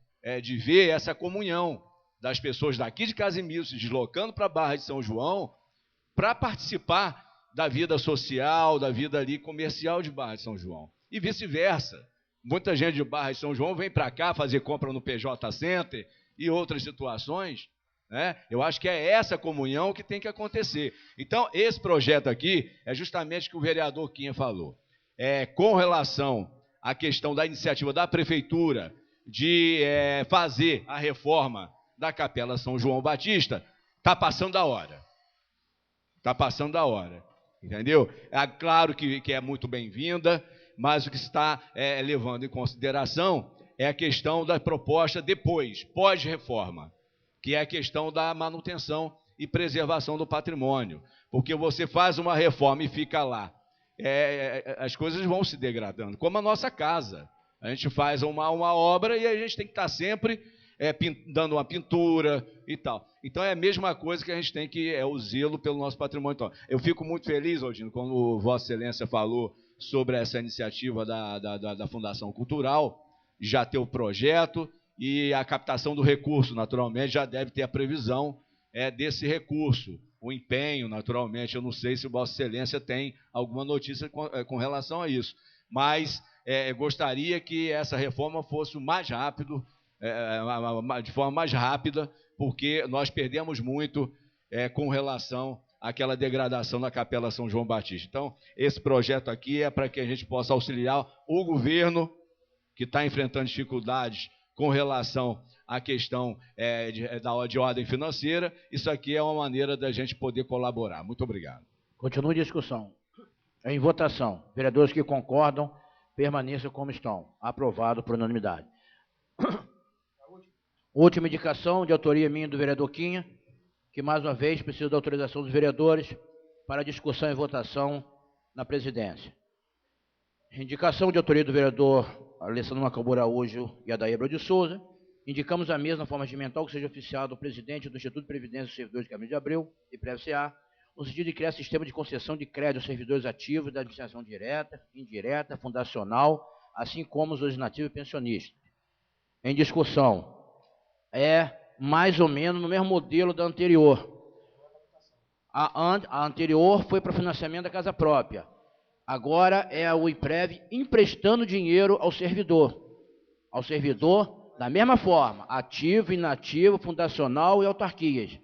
de ver essa comunhão das pessoas daqui de Casimiro se deslocando para a Barra de São João para participar da vida social, da vida ali comercial de Barra de São João. E vice-versa. Muita gente de Barra de São João vem para cá fazer compra no PJ Center e outras situações, né? Eu acho que é essa comunhão que tem que acontecer. Então, esse projeto aqui é justamente o que o vereador Quinha falou. Com relação à questão da iniciativa da Prefeitura de fazer a reforma da Capela São João Batista, está passando da hora. Está passando da hora, entendeu? É claro que é muito bem-vinda, mas o que está levando em consideração é a questão da proposta depois, pós-reforma, que é a questão da manutenção e preservação do patrimônio. Porque você faz uma reforma e fica lá, as coisas vão se degradando, como a nossa casa. A gente faz uma obra e a gente tem que estar sempre dando uma pintura e tal. Então é a mesma coisa que a gente tem que o zelo pelo nosso patrimônio. Então, eu fico muito feliz, Aldino, quando Vossa Excelência falou sobre essa iniciativa da Fundação Cultural, já ter o projeto e a captação do recurso, naturalmente, já deve ter a previsão desse recurso. O empenho, naturalmente, eu não sei se Vossa Excelência tem alguma notícia com relação a isso, mas gostaria que essa reforma fosse o mais rápido, de forma mais rápida, porque nós perdemos muito com relação àquela degradação da Capela São João Batista. Então, esse projeto aqui é para que a gente possa auxiliar o governo, que está enfrentando dificuldades com relação à questão de ordem financeira. Isso aqui é uma maneira da gente poder colaborar. Muito obrigado. Continua a discussão. Em votação. Vereadores que concordam, permaneçam como estão. Aprovado por unanimidade. Última indicação de autoria minha do vereador Quinha, que mais uma vez precisa da autorização dos vereadores para discussão e votação na presidência. Indicação de autoria do vereador Alessandro Macambu Araújo e Adair Abreu de Souza. Indicamos a mesma forma regimental que seja oficiado o presidente do Instituto de Previdência dos Servidores de Caminho de Abreu e Prévio-CA, no sentido de criar sistema de concessão de crédito aos servidores ativos da administração direta, indireta, fundacional, assim como os legislativos e pensionistas. Em discussão, é mais ou menos no mesmo modelo da anterior. A anterior foi para o financiamento da casa própria. Agora é o IPREV emprestando dinheiro ao servidor. Ao servidor, da mesma forma, ativo, inativo, fundacional e autarquias.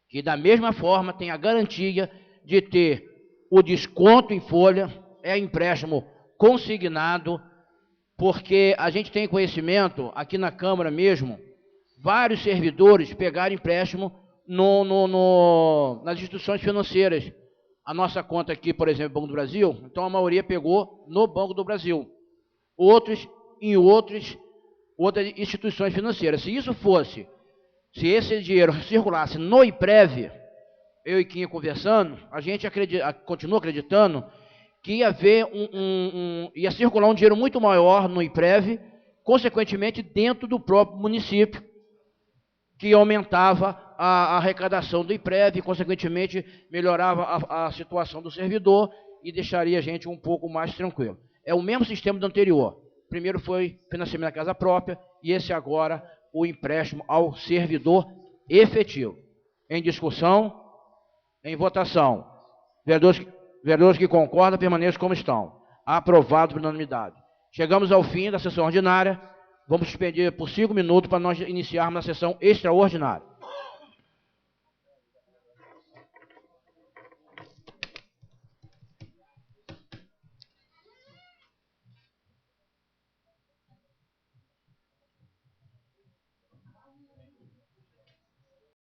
Que da mesma forma tem a garantia de ter o desconto em folha, é empréstimo consignado, porque a gente tem conhecimento, aqui na Câmara mesmo, vários servidores pegaram empréstimo nas instituições financeiras. A nossa conta aqui, por exemplo, Banco do Brasil, então a maioria pegou no Banco do Brasil. Outros em outras instituições financeiras. Se esse dinheiro circulasse no IPREV, eu e Quinha conversando, a gente continua acreditando que ia haver ia circular um dinheiro muito maior no IPREV, consequentemente dentro do próprio município, que aumentava a arrecadação do IPREV, e consequentemente melhorava a situação do servidor e deixaria a gente um pouco mais tranquilo. É o mesmo sistema do anterior. Primeiro foi financiamento da casa própria e esse agora o empréstimo ao servidor efetivo. Em discussão, em votação. Vereadores que concordam, permaneçam como estão. Aprovado por unanimidade. Chegamos ao fim da sessão ordinária. Vamos suspender por 5 minutos para nós iniciarmos a sessão extraordinária.